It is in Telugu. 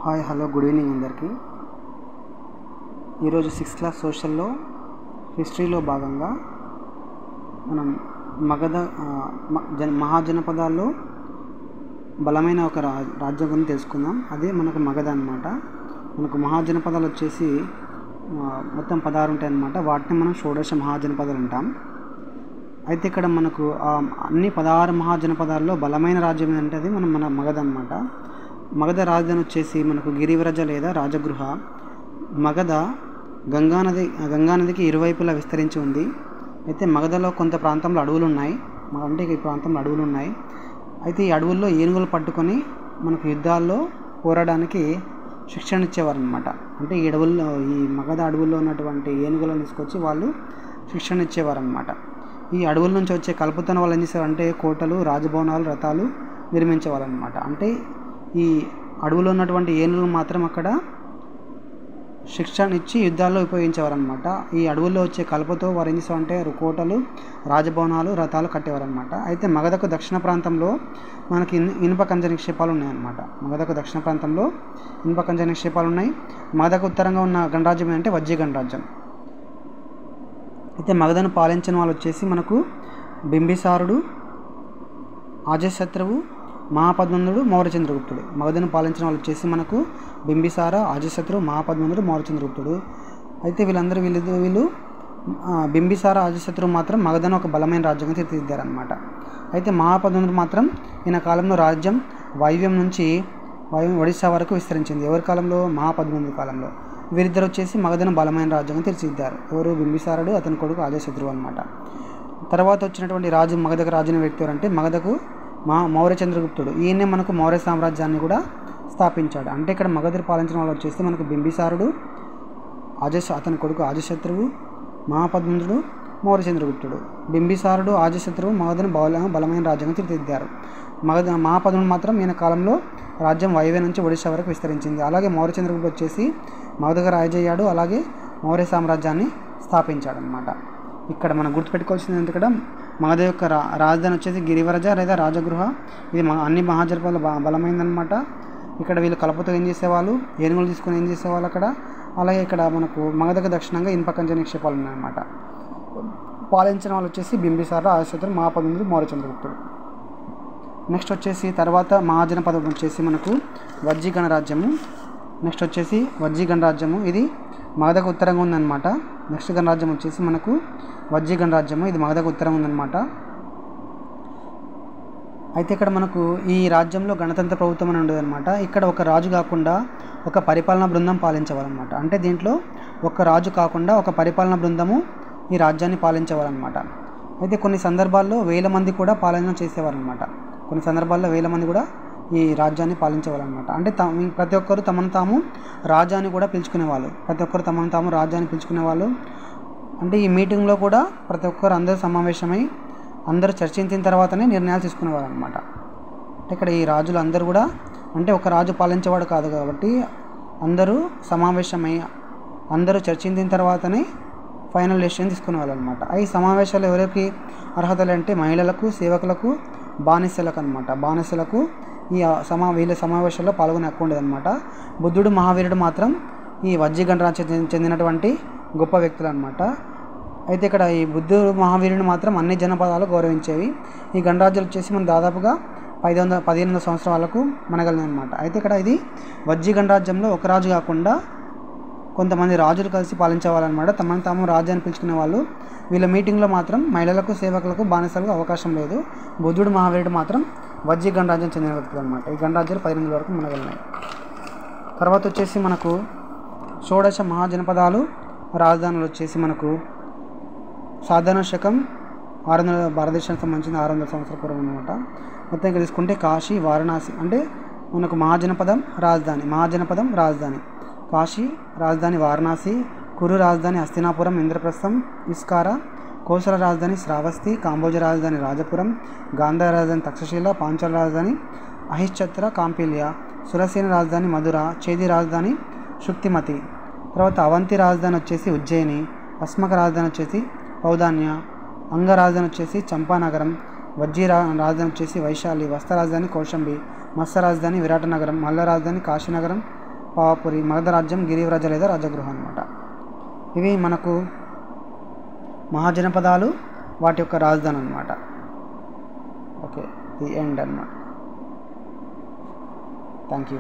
హాయ్ హలో గుడ్ ఈవినింగ్ అందరికీ. ఈరోజు 6th క్లాస్ సోషల్లో హిస్టరీలో భాగంగా మనం మహాజనపదాల్లో బలమైన ఒక రాజ్యం గురించి తెలుసుకుందాం. అదే మనకు మగధ అన్నమాట. మనకు మహాజనపదాలు వచ్చేసి మొత్తం 16 ఉంటాయి అన్నమాట. వాటిని మనం షోడశ మహాజనపదాలు అంటాం. అయితే ఇక్కడ మనకు అన్ని 16 మహాజనపదాల్లో బలమైన రాజ్యం ఏంటంటే అది మన మగధ అన్నమాట. మగధ రాజధాని వచ్చేసి మనకు గిరివ్రజ లేదా రాజగృహ. మగధ గంగానదికి ఇరువైపులా విస్తరించి ఉంది. అయితే మగధలో కొంత ప్రాంతంలో అడవులు ఉన్నాయి. అంటే ఈ ప్రాంతంలో అడవులు ఉన్నాయి. అయితే ఈ అడవుల్లో ఏనుగులు పట్టుకొని మనకు యుద్ధాల్లో పోరాడడానికి శిక్షణ ఇచ్చేవారు అనమాట. అంటే ఈ మగధ అడవుల్లో ఉన్నటువంటి ఏనుగులను తీసుకొచ్చి వాళ్ళు శిక్షణ ఇచ్చేవారు అనమాట. ఈ అడవుల నుంచి వచ్చే కలుపుతున్న వాళ్ళు ఏం చేసేవారంటే కోటలు, రాజభవనాలు, రథాలు నిర్మించేవాళ్ళు అనమాట. అంటే ఈ అడవులో ఉన్నటువంటి ఏనుగులు మాత్రం అక్కడ శిక్షణ ఇచ్చి యుద్ధాల్లో ఉపయోగించేవారు అనమాట. ఈ అడవుల్లో వచ్చే కలపతో వారు ఏం చేసేవారంటే కోటలు, రాజభవనాలు, రథాలు కట్టేవారనమాట. అయితే మగధకు దక్షిణ ప్రాంతంలో మనకి ఇనుప ఖనిజ నిక్షేపాలు ఉన్నాయన్నమాట. మగధకు దక్షిణ ప్రాంతంలో ఇనుప ఖనిజ నిక్షేపాలు ఉన్నాయి. మగధకు ఉత్తరంగా ఉన్న గణరాజ్యం ఏంటంటే వజ్జీ గణరాజ్యం. అయితే మగధను పాలించిన వాళ్ళు వచ్చేసి మనకు బింబిసారుడు, అజాతశత్రువు, మహాపద్మంతుడు, మౌర్యచంద్రగుప్తుడు. మగధను పాలించిన వాళ్ళు వచ్చేసి మనకు బింబిసార, అజాతశత్రువు, మహాపద్మంతుడు, మౌర్యచంద్రగుప్తుడు. అయితే వీళ్ళు బింబిసార, అజాతశత్రువు మాత్రం మగధను ఒక బలమైన రాజ్యంగా తీర్చిదిద్దారనమాట. అయితే మహాపద్మంతుడు మాత్రం ఈయన కాలంలో రాజ్యం వైవ్యం నుంచి ఒడిశా వరకు విస్తరించింది. ఎవరి కాలంలో? మహాపద్మంతుడి కాలంలో. వీరిద్దరు వచ్చేసి మగధను బలమైన రాజ్యంగా తీర్చిదిద్దారు. ఎవరు? బింబిసారుడు, అతని కొడుకు అజాతశత్రువు అనమాట. తర్వాత వచ్చినటువంటి మగధకు రాజైన వ్యక్తి ఎవరంటే మగధకు మౌర్యచంద్రగుప్తుడు. ఈయనే మనకు మౌర్య సామ్రాజ్యాన్ని కూడా స్థాపించాడు. అంటే ఇక్కడ మగధను పాలించిన వాళ్ళు వచ్చేసి మనకు బింబిసారుడు, అతని కొడుకు అజాతశత్రువు, మహాపద్మంతుడు, మౌర్యచంద్రగుప్తుడు. బింబిసారుడు, అజాతశత్రువు మగధను బలమైన రాజ్యంగా తీర్చిదిద్దారు. మహాపద్ముడు మాత్రం ఈయన కాలంలో రాజ్యం వైవ్య నుంచి ఒడిశా వరకు విస్తరించింది. అలాగే మౌర్యచంద్రగుప్తుడు వచ్చేసి మగధకు రాజయ్యాడు. అలాగే మౌర్య సామ్రాజ్యాన్ని స్థాపించాడు అనమాట. ఇక్కడ మనం గుర్తుపెట్టుకోవాల్సింది ఏంటి, ఇక్కడ మగధ యొక్క రాజధాని వచ్చేసి గిరివ్రజ లేదా రాజగృహ. ఇది అన్ని మహాజనపదాలు బలమైందనమాట. ఇక్కడ వీళ్ళు కలపతో ఏం చేసేవాళ్ళు? ఏనుగులు తీసుకొని ఏం చేసేవాళ్ళు అక్కడ. అలాగే ఇక్కడ మనకు మగధకు దక్షిణంగా ఇనుప ఖనిజ నిక్షేపాలు ఉన్నాయన్నమాట. పాలించిన వాళ్ళు వచ్చేసి బింబిసార, అజాతశత్రువు, మహాపద్మంతుడు, మౌర్యచంద్రగుప్తుడు. నెక్స్ట్ వచ్చేసి తర్వాత మహాజనపదం వచ్చేసి మనకు వజ్జీ గణరాజ్యము. నెక్స్ట్ వచ్చేసి వజ్జీ గణరాజ్యము. ఇది మగధకు ఉత్తరంగా ఉందన్నమాట. నెక్స్ట్ గణరాజ్యం వచ్చేసి మనకు వజ్జీ గణరాజ్యము. ఇది మగధకు ఉత్తరంగా ఉందన్నమాట. అయితే ఇక్కడ మనకు ఈ రాజ్యంలో గణతంత్ర ప్రభుత్వం అని ఉండేదన్నమాట. ఇక్కడ ఒక రాజు కాకుండా ఒక పరిపాలనా బృందం పాలించేవారనమాట. అంటే దీంట్లో ఒక రాజు కాకుండా ఒక పరిపాలనా బృందము ఈ రాజ్యాన్ని పాలించేవారనమాట. అయితే కొన్ని సందర్భాల్లో 1000 మంది కూడా పాలన చేసేవారనమాట. కొన్ని సందర్భాల్లో 1000 మంది కూడా ఈ రాజ్యాన్ని పాలించేవాళ్ళనమాట. అంటే ప్రతి ఒక్కరు తమను తాము రాజాని కూడా పిలుచుకునేవాళ్ళు. రాజ్యాన్ని పిలుచుకునేవాళ్ళు. అంటే ఈ మీటింగ్లో కూడా ప్రతి ఒక్కరు అందరూ సమావేశమై అందరూ చర్చించిన తర్వాతనే నిర్ణయాలు తీసుకునేవారు అనమాట. అంటే ఇక్కడ ఈ రాజులు అందరూ కూడా అంటే ఒక రాజు పాలించేవాడు కాదు కాబట్టి అందరూ సమావేశమై అందరూ చర్చించిన తర్వాతనే ఫైనల్ డెసిషన్ తీసుకునేవాళ్ళు అనమాట. ఈ సమావేశాలు ఎవరికి అర్హతలు అంటే మహిళలకు, సేవకులకు, బానిసలకు అనమాట. బానిసలకు వీళ్ళ సమావేశాల్లో పాల్గొనే హక్కు ఉండేదన్నమాట. బుద్ధుడు, మహావీరుడు మాత్రం ఈ వజ్జీ గణరాజ్యం చెందినటువంటి గొప్ప వ్యక్తులు అనమాట. అయితే ఇక్కడ ఈ బుద్ధుడు, మహావీరుడు మాత్రం అన్ని జనపదాలు గౌరవించేవి. ఈ గణరాజ్యాలు వచ్చేసి మనం దాదాపుగా 1500 సంవత్సరాలకు మనగలనమాట. అయితే ఇక్కడ ఇది వజ్జీ గణరాజ్యంలో ఒక రాజు కాకుండా కొంతమంది రాజులు కలిసి పాలించేవాళ్ళనమాట. తమను తాము రాజ్యాన్ని పిలుచుకునే వాళ్ళు. వీళ్ళ మీటింగ్లో మాత్రం మహిళలకు, సేవకులకు, బానిసలకు అవకాశం లేదు. బుద్ధుడు, మహావీరుడు మాత్రం వజ్జీ గణరాజ్యం చెందిన వ్యక్తులు అనమాట. ఈ గణరాజ్యాలు 1500 వరకు మనగలిగినాయి. తర్వాత వచ్చేసి మనకు షోడశ మహాజనపదాలు రాజధానులు వచ్చేసి మనకు సాధారణ శకం 600 భారతదేశానికి సంబంధించిన 600 సంవత్సరాల పూర్వం అనమాట. మొత్తం ఇక్కడ తీసుకుంటే కాశీ, వారణాసి అంటే మనకు మహాజనపదం రాజధాని కాశీ, రాజధాని వారణాసి, కురు రాజధాని హస్తినాపురం, ఇంద్రప్రస్థం, ఇస్కారా, కోసల రాజధాని శ్రావస్తి, కాంబోజ రాజధాని రాజపురం, గాంధార రాజధాని తక్షశిల, పాంచాల రాజధాని అహిశ్చత్ర, కాంపిల్య, సురసేన రాజధాని మధుర, చేది రాజధాని శుక్తిమతి. తర్వాత అవంతి రాజధాని వచ్చేసి ఉజ్జయిని, అస్మక రాజధాని వచ్చేసి పౌదాన్య, అంగ రాజధాని వచ్చేసి చంపానగరం, వజ్జీ రాజధాని వచ్చేసి వైశాలి, వస్త్ర రాజధాని కౌశంబి, మత్స్య రాజధాని విరాటనగరం, మల్ల రాజధాని కాశీనగరం, పావపురి, మగధ రాజ్యం గిరివ్రజ లేదా రాజగృహం అనమాట. ఇవి మనకు మహాజనపదాలు, వాటి యొక్క రాజధాని అనమాట. ఓకే, ది ఎండ్ అనమాట. Thank you.